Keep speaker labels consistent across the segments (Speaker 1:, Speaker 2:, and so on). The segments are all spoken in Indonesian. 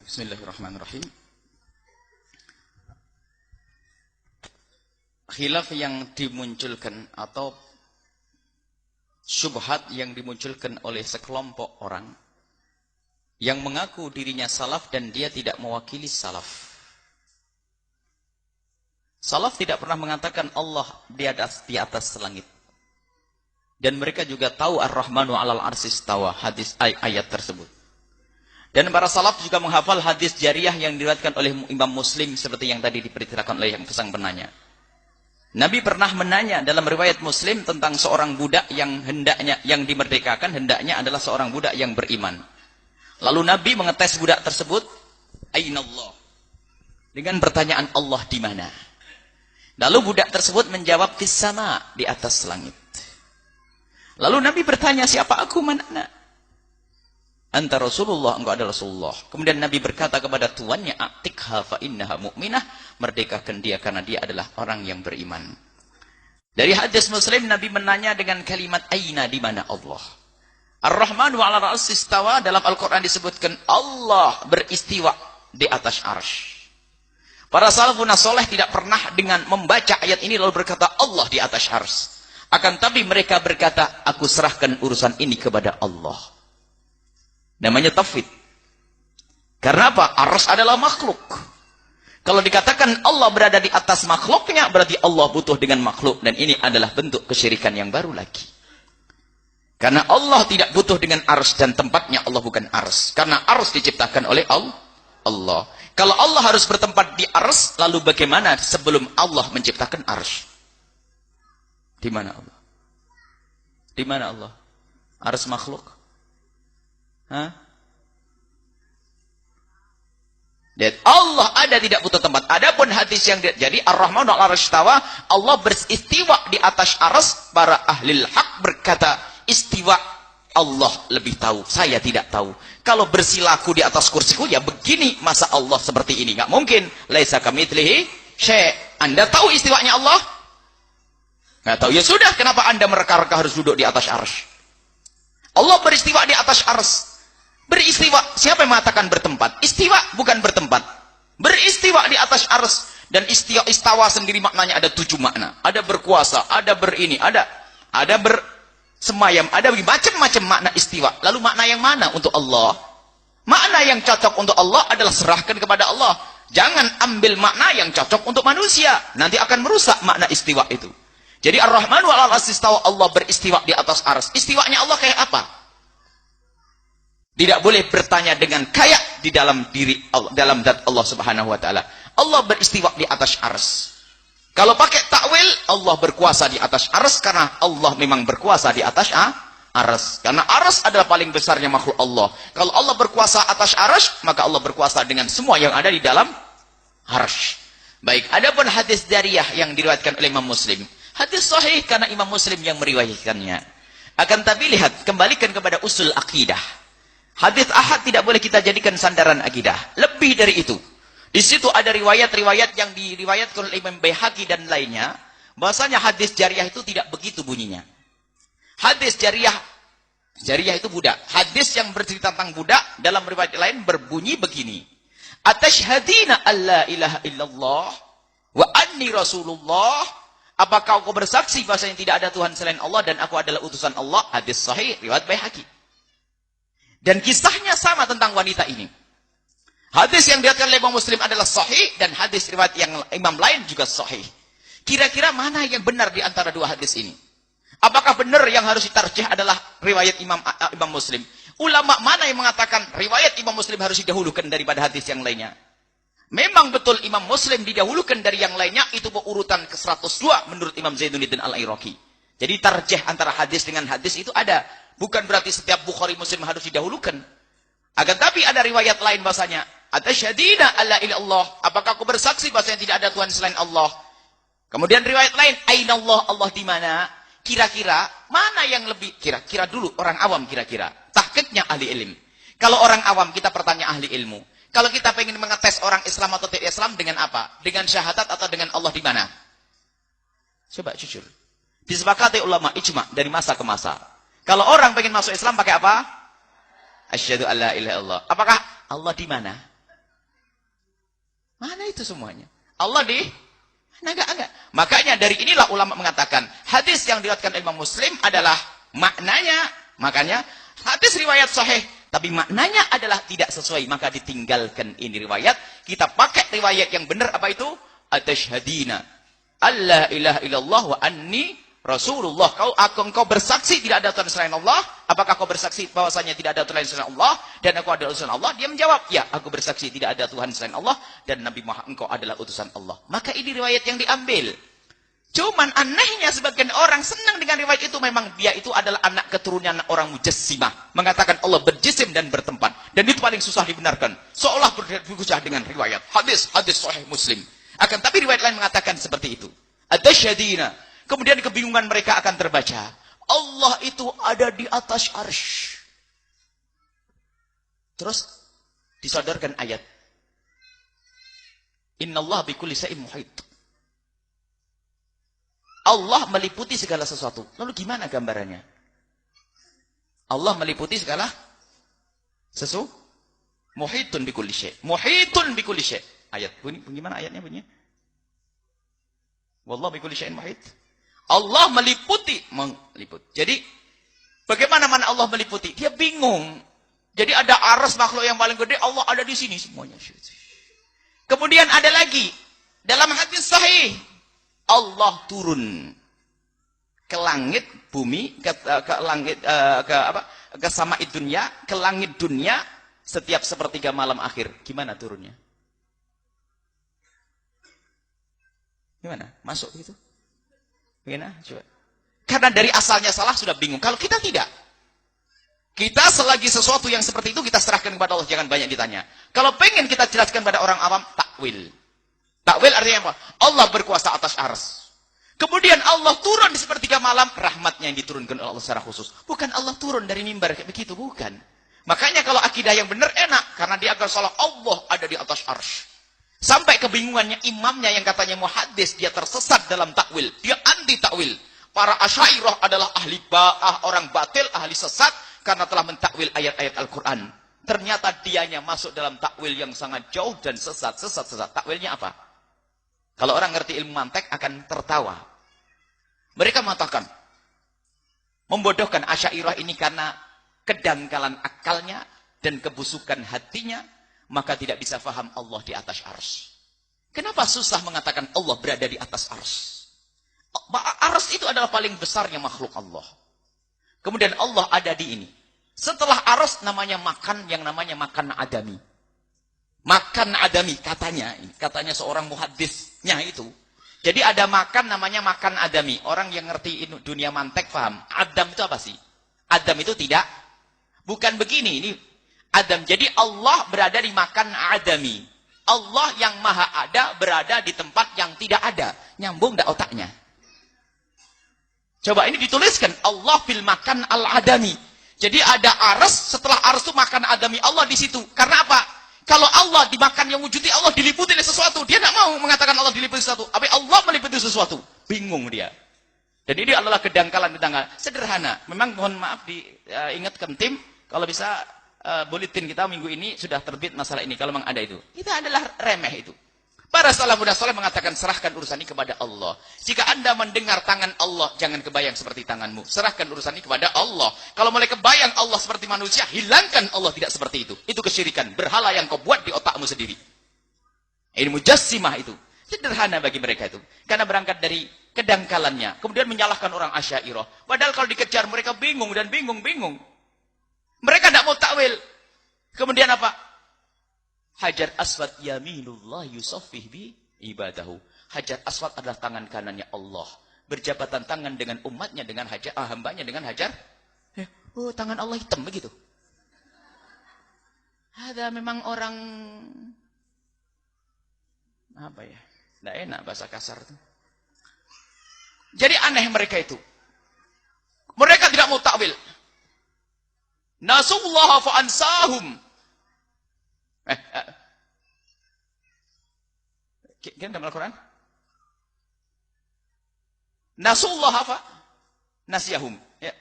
Speaker 1: Bismillahirrahmanirrahim. Khilaf yang dimunculkan atau syubhat yang dimunculkan oleh sekelompok orang yang mengaku dirinya salaf dan dia tidak mewakili salaf. Salaf tidak pernah mengatakan Allah di atas langit. Dan mereka juga tahu Ar-Rahmanu 'alal 'arsy istawa, hadis ayat tersebut. Dan para salaf juga menghafal hadis jariyah yang diriwayatkan oleh Imam Muslim seperti yang tadi diperkirakan oleh yang pesan penanya. Nabi pernah menanya dalam riwayat Muslim tentang seorang budak yang dimerdekakan hendaknya adalah seorang budak yang beriman. Lalu Nabi mengetes budak tersebut, Ainallah? Dengan pertanyaan Allah di mana? Lalu budak tersebut menjawab fis sama, di atas langit. Lalu Nabi bertanya, siapa aku, mana anak? Anta Rasulullah, engkau adalah Rasulullah. Kemudian Nabi berkata kepada tuannya, A'tikha fa innaha mu'minah, merdekakan dia karena dia adalah orang yang beriman. Dari hadis Muslim, Nabi menanya dengan kalimat aina, di mana Allah? Ar-Rahmanu 'ala ra'sy istawa, dalam Al-Qur'an disebutkan Allah beristiwa di atas arsy. Para salafun saleh tidak pernah dengan membaca ayat ini lalu berkata Allah di atas arsy. Akan tapi mereka berkata, aku serahkan urusan ini kepada Allah. Namanya tafwid. Karena apa? Arsy adalah makhluk. Kalau dikatakan Allah berada di atas makhluknya, berarti Allah butuh dengan makhluk. Dan ini adalah bentuk kesyirikan yang baru lagi. Karena Allah tidak butuh dengan arsy dan tempatnya Allah bukan arsy. Karena arsy diciptakan oleh Allah. Kalau Allah harus bertempat di arsy, lalu bagaimana sebelum Allah menciptakan arsy? Di mana Allah? Di mana Allah? Arsy makhluk? Hah? Dan Allah ada tidak butuh tempat. Adapun hadis yang jadi Ar-Rahmanu 'ala ra'sy istawa, Allah beristiwa di atas arsy. Para ahli hak berkata istiwa Allah lebih tahu, saya tidak tahu. Kalau bersilaku di atas kursiku ya begini, masa Allah seperti ini? Enggak mungkin. Laisa kamitslihi syai'. Anda tahu istiwanya Allah? Enggak tahu. Ya sudah, kenapa Anda mereka-reka harus duduk di atas arsy? Allah beristiwa di atas arsy. Beristiwa, siapa yang mengatakan bertempat? Istiwa bukan bertempat. Beristiwa di atas arsy. Dan istawa sendiri maknanya ada 7 makna. Ada berkuasa, ada berini, ada bersemayam, ada macam-macam makna istiwa. Lalu makna yang mana untuk Allah? Makna yang cocok untuk Allah adalah serahkan kepada Allah. Jangan ambil makna yang cocok untuk manusia. Nanti akan merusak makna istiwa itu. Jadi Ar-Rahmanu 'ala ra'sy istawa, Allah beristiwa di atas arsy. Istiwanya Allah kayak apa? Tidak boleh bertanya dengan kayak di dalam diri Allah, dalam zat Allah Subhanahu wa taala. Allah beristiwa di atas arsy. Kalau pakai takwil, Allah berkuasa di atas arsy karena Allah memang berkuasa di atas arsy. Karena arsy adalah paling besarnya makhluk Allah. Kalau Allah berkuasa atas arsy, maka Allah berkuasa dengan semua yang ada di dalam arsy. Baik, adapun hadis jariyah yang diriwayatkan oleh Imam Muslim. Hadis sahih karena Imam Muslim yang meriwayatkannya. Akan tapi lihat, kembalikan kepada usul akidah. Hadis ahad tidak boleh kita jadikan sandaran akidah. Lebih dari itu. Di situ ada riwayat-riwayat yang diriwayatkan oleh Imam Baihaqi dan lainnya, bahwasanya hadis jariyah itu tidak begitu bunyinya. Hadis jariyah itu budak. Hadis yang bercerita tentang budak dalam riwayat lain berbunyi begini. Atashhadina alla ilaha illallah wa anni rasulullah. Apakah kau bersaksi bahwasanya tidak ada Tuhan selain Allah dan aku adalah utusan Allah? Hadis sahih riwayat Baihaqi. Dan kisahnya sama tentang wanita ini. Hadis yang diriwayatkan oleh Imam Muslim adalah sahih dan hadis riwayat yang imam lain juga sahih. Kira-kira mana yang benar di antara dua hadis ini? Apakah benar yang harus ditarjih adalah riwayat Imam Muslim? Ulama mana yang mengatakan riwayat Imam Muslim harus didahulukan daripada hadis yang lainnya? Memang betul Imam Muslim didahulukan dari yang lainnya, itu urutan ke-102 menurut Imam Zainuddin Al-Iraqi. Jadi tarjih antara hadis dengan hadis itu ada. Bukan berarti setiap Bukhari Muslim harus didahulukan. Akan tapi ada riwayat lain bahasanya, Atashhadina alla ilallah, apakah aku bersaksi bahasanya tidak ada Tuhan selain Allah? Kemudian riwayat lain, Ainallah, Allah di mana? Kira-kira mana yang lebih? Kira-kira dulu orang awam kira-kira. Tahqiqnya ahli ilmu. Kalau orang awam kita bertanya ahli ilmu. Kalau kita pengen mengetes orang Islam atau tidak Islam dengan apa? Dengan syahadat atau dengan Allah di mana? Coba jujur. Disepakati ulama ijma dari masa ke masa. Kalau orang pengen masuk Islam pakai apa? Asyhadu alla ilaha illallah. Apakah Allah di mana? Mana itu semuanya? Allah di agak-agak. Makanya dari inilah ulama mengatakan hadis yang diriwayatkan Imam Muslim adalah maknanya, makanya hadis riwayat sahih, tapi maknanya adalah tidak sesuai, maka ditinggalkan ini riwayat. Kita pakai riwayat yang benar, apa itu? Atasyhadina alla ilaha illallah wa anni Rasulullah. Engkau bersaksi tidak ada Tuhan selain Allah. Apakah kau bersaksi bahwasanya tidak ada Tuhan selain Allah dan aku adalah utusan Allah? Dia menjawab, ya, aku bersaksi tidak ada Tuhan selain Allah dan Nabi Muhammad engkau adalah utusan Allah. Maka ini riwayat yang diambil. Cuman anehnya sebagian orang senang dengan riwayat itu, memang dia itu adalah anak keturunan orang Mujassimah, mengatakan Allah berjisim dan bertempat, dan itu paling susah dibenarkan. Seolah berhujjah dengan riwayat hadis sahih Muslim. Akan tapi riwayat lain mengatakan seperti itu. Atasyhadina. Kemudian kebingungan mereka akan terbaca. Allah itu ada di atas arsy. Terus disodorkan ayat. Innallaha bikulli syai'in muhit. Allah meliputi segala sesuatu. Lalu gimana gambarannya? Allah meliputi segala sesuatu. Muhitun bikulli syai'. Muhitun bikulli syai'. Ayat bunyi, gimana ayatnya bunyinya? Wallahu bikulli syai'in muhit. Allah meliputi. Jadi, bagaimana mana Allah meliputi? Dia bingung. Jadi ada aras makhluk yang paling gede, Allah ada di sini semuanya. Kemudian ada lagi. Dalam hadis sahih. Allah turun ke langit bumi, ke langit, ke sama'id dunya, ke langit dunia, setiap sepertiga malam akhir. Gimana turunnya? Gimana? Masuk gitu? Bagaimana? Coba. Karena dari asalnya salah sudah bingung. Kalau kita tidak. Kita selagi sesuatu yang seperti itu kita serahkan kepada Allah. Jangan banyak ditanya. Kalau pengen kita jelaskan pada orang awam, takwil. Takwil artinya apa? Allah berkuasa atas ars. Kemudian Allah turun di sepertiga malam. Rahmatnya yang diturunkan oleh Allah secara khusus. Bukan Allah turun dari mimbar kayak begitu. Bukan. Makanya kalau akidah yang benar enak. Karena dia akan salah. Allah ada di atas ars. Sampai kebingungannya imamnya yang katanya muhaddis, dia tersesat dalam takwil. Dia anti takwil. Para Asy'ariyah adalah ahli orang batil, ahli sesat karena telah mentakwil ayat-ayat Al-Qur'an. Ternyata dianya masuk dalam takwil yang sangat jauh dan sesat. Takwilnya apa? Kalau orang ngerti ilmu mantek akan tertawa. Mereka mengatakan membodohkan Asy'ariyah ini karena kedangkalan akalnya dan kebusukan hatinya. Maka tidak bisa faham Allah di atas arsy. Kenapa susah mengatakan Allah berada di atas arsy? Arsy itu adalah paling besarnya makhluk Allah. Kemudian Allah ada di ini. Setelah arsy namanya makan, yang namanya makan adami. Makan adami katanya seorang muhaddisnya itu. Jadi ada makan namanya makan adami. Orang yang ngerti dunia mantek paham. Adam itu apa sih? Adam itu tidak. Bukan begini, ini Adam. Jadi Allah berada di makan adami. Allah yang maha ada berada di tempat yang tidak ada. Nyambung enggak otaknya? Coba ini dituliskan. Allah fil makan al-adami. Jadi ada aras, setelah aras itu makan adami Allah di situ. Karena apa? Kalau Allah dimakan yang wujudi, Allah diliputi oleh sesuatu. Dia tidak mau mengatakan Allah diliputi sesuatu. Tapi Allah meliputi sesuatu. Bingung dia. Dan ini adalah kedangkalan di tangga. Sederhana. Memang mohon maaf diingatkan tim. Kalau bisa bulletin kita minggu ini sudah terbit masalah ini. Kalau memang ada itu. Kita adalah remeh itu. Para salafun saleh mengatakan serahkan urusan ini kepada Allah. Jika anda mendengar tangan Allah, jangan kebayang seperti tanganmu. Serahkan urusan ini kepada Allah. Kalau mulai kebayang Allah seperti manusia, hilangkan Allah tidak seperti itu. Itu kesyirikan. Berhala yang kau buat di otakmu sendiri. Ini mujassimah itu. Sederhana bagi mereka itu. Karena berangkat dari kedangkalannya. Kemudian menyalahkan orang Asy'ariyah. Padahal kalau dikejar mereka bingung dan bingung. Mereka tidak mau takwil. Kemudian apa? Hajar aswad yaminullah yusaffih bi ibadahu. Hajar aswad adalah tangan kanannya Allah. Berjabatan tangan dengan umatnya, dengan hambanya, dengan hajar. Oh, tangan Allah hitam begitu. Ada memang orang apa ya? Tidak enak bahasa kasar itu. Jadi aneh mereka itu. Mereka tidak mau takwil. Nasullaha fa'ansahum. Kan dalam Al-Quran? Nasullaha fa'nasiyahum. Ya.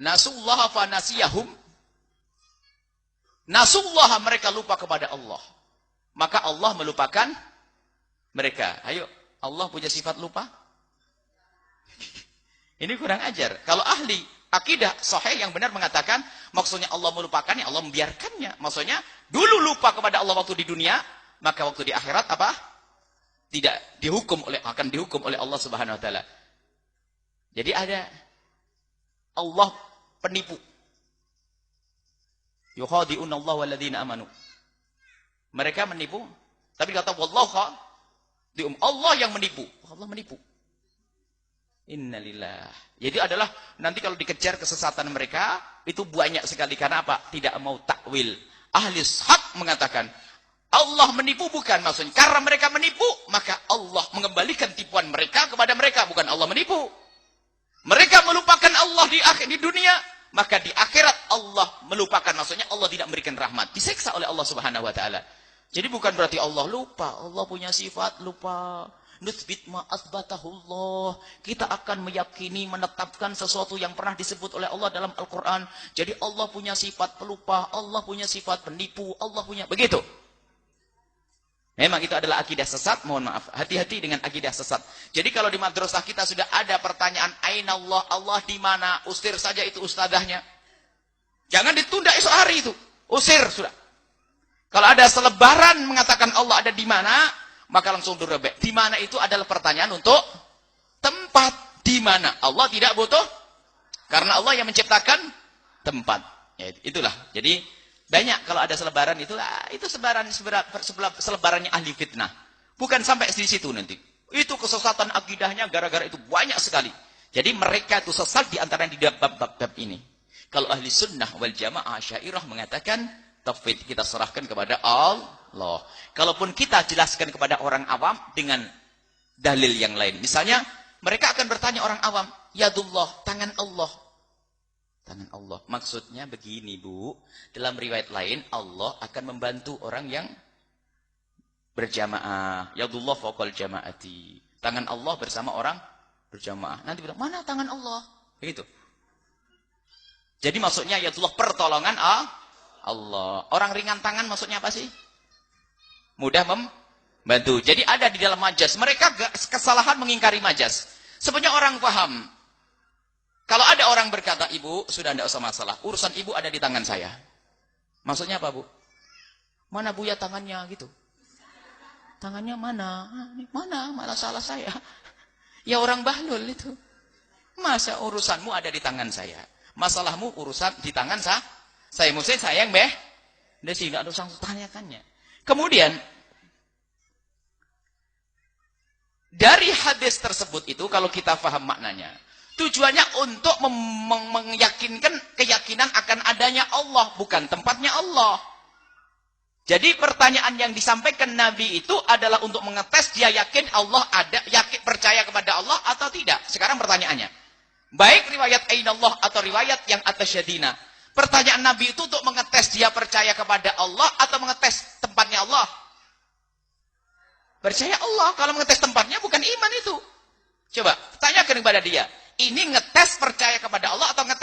Speaker 1: Nasullaha fa'nasiyahum. Nasullaha mereka lupa kepada Allah. maka Allah melupakan mereka. Ayo, Allah punya sifat lupa? Ini kurang ajar. Kalau ahli akidah sahih yang benar mengatakan, maksudnya Allah melupakannya, Allah membiarkannya. Maksudnya, dulu lupa kepada Allah waktu di dunia, maka waktu di akhirat apa? Tidak akan dihukum oleh Allah Subhanahu wa taala. Jadi ada Allah penipu. Yukhadi'una Allah walladzina amanu. Mereka menipu, tapi kata wallahu Allah yang menipu. Allah menipu. Innalillah. Jadi adalah nanti kalau dikejar kesesatan mereka itu banyak sekali karena apa? Tidak mau takwil. Ahli hak mengatakan Allah menipu bukan maksudnya karena mereka menipu maka Allah mengembalikan tipuan mereka kepada mereka, bukan Allah menipu. Mereka melupakan Allah di dunia, maka di akhirat Allah melupakan, maksudnya Allah tidak memberikan rahmat, diseksa oleh Allah Subhanahu wa taala. Jadi bukan berarti Allah lupa, Allah punya sifat lupa. Nuthbit ma asbatahullah. Kita akan meyakini, menetapkan sesuatu yang pernah disebut oleh Allah dalam Al-Quran. Jadi Allah punya sifat pelupa, Allah punya sifat penipu, Allah punya begitu. Memang itu adalah akidah sesat, mohon maaf. Hati-hati dengan akidah sesat. Jadi kalau di madrasah kita sudah ada pertanyaan, Aina Allah, Allah di mana? Usir saja itu ustadzahnya. Jangan ditunda esok hari itu. Usir sudah. Kalau ada selebaran mengatakan Allah ada di mana, maka langsung direbek. Di mana itu adalah pertanyaan untuk tempat. Di mana? Allah tidak butuh. Karena Allah yang menciptakan tempat. Ya, itulah. Jadi banyak kalau ada selebaran itu selebarannya ahli fitnah. Bukan sampai di situ nanti. Itu kesesatan akidahnya gara-gara itu banyak sekali. Jadi mereka itu sesat di antara di bab-bab ini. Kalau ahli sunnah wal jamaah Asy'ariyah mengatakan tauhid kita serahkan kepada Allah. Kalaupun kita jelaskan kepada orang awam dengan dalil yang lain. Misalnya, mereka akan bertanya orang awam, Yadullah, tangan Allah. Tangan Allah. Maksudnya begini, Bu. Dalam riwayat lain, Allah akan membantu orang yang berjamaah. Yadullah fawqal jamaati. Tangan Allah bersama orang berjamaah. Nanti bilang, mana tangan Allah? Begitu. Jadi maksudnya Yadullah pertolongan Allah. Orang ringan tangan maksudnya apa sih? Mudah membantu. Jadi ada di dalam majas. Mereka kesalahan mengingkari majas. Sebenarnya orang paham. Kalau ada orang berkata, Ibu, sudah tidak usah masalah. Urusan Ibu ada di tangan saya. Maksudnya apa, Bu? Mana Buya tangannya gitu? Tangannya mana? Mana? Malah salah saya. Ya orang bahlul itu. Masa urusanmu ada di tangan saya? Masalahmu urusan di tangan saya. Mesti sayang, Beh. Dia sih tidak usah tanyakannya. Kemudian, dari hadis tersebut itu, kalau kita paham maknanya, tujuannya untuk meyakinkan keyakinan akan adanya Allah, bukan tempatnya Allah. Jadi pertanyaan yang disampaikan Nabi itu adalah untuk mengetes dia yakin Allah ada, yakin percaya kepada Allah atau tidak. Sekarang pertanyaannya, baik riwayat Ainallah atau riwayat yang atasyadina, pertanyaan Nabi itu untuk mengetes dia percaya kepada Allah atau mengetes tempatnya Allah? Percaya Allah. Kalau mengetes tempatnya bukan iman itu. Coba tanyakan kepada dia. Ini ngetes percaya kepada Allah atau ngetes